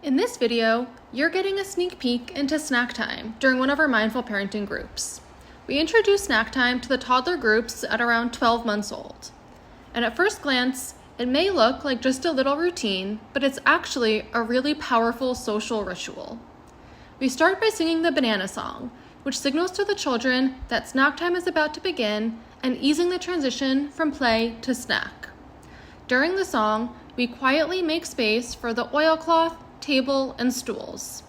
In this video, you're getting a sneak peek into snack time during one of our mindful parenting groups. We introduce snack time to the toddler groups at around 12 months old. And at first glance, it may look like just a little routine, but it's actually a really powerful social ritual. We start by singing the banana song, which signals to the children that snack time is about to begin and easing the transition from play to snack. During the song, we quietly make space for the oilcloth, table, and stools.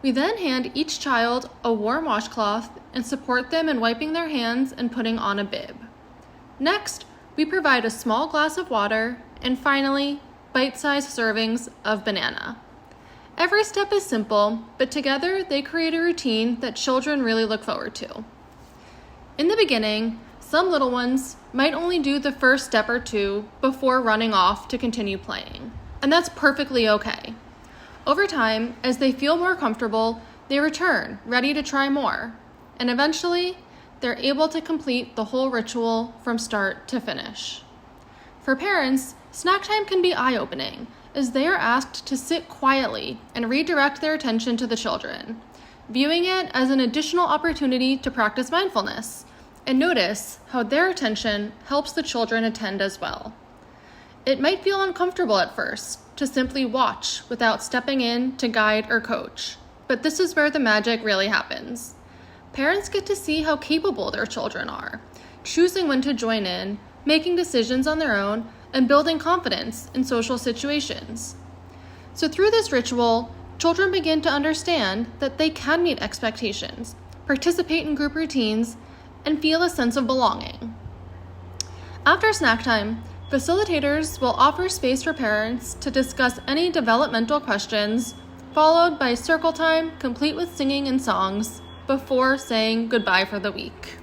We then hand each child a warm washcloth and support them in wiping their hands and putting on a bib. Next, we provide a small glass of water, and finally, bite-sized servings of banana. Every step is simple, but together they create a routine that children really look forward to. In the beginning, some little ones might only do the first step or two before running off to continue playing, and that's perfectly okay. Over time, as they feel more comfortable, they return, ready to try more, and eventually, they're able to complete the whole ritual from start to finish. For parents, snack time can be eye-opening, as they are asked to sit quietly and redirect their attention to the children, viewing it as an additional opportunity to practice mindfulness, and notice how their attention helps the children attend as well. It might feel uncomfortable at first to simply watch without stepping in to guide or coach, but this is where the magic really happens. Parents get to see how capable their children are, choosing when to join in, making decisions on their own, and building confidence in social situations. So through this ritual, children begin to understand that they can meet expectations, participate in group routines, and feel a sense of belonging. After snack time, facilitators will offer space for parents to discuss any developmental questions, followed by circle time complete with singing and songs, before saying goodbye for the week.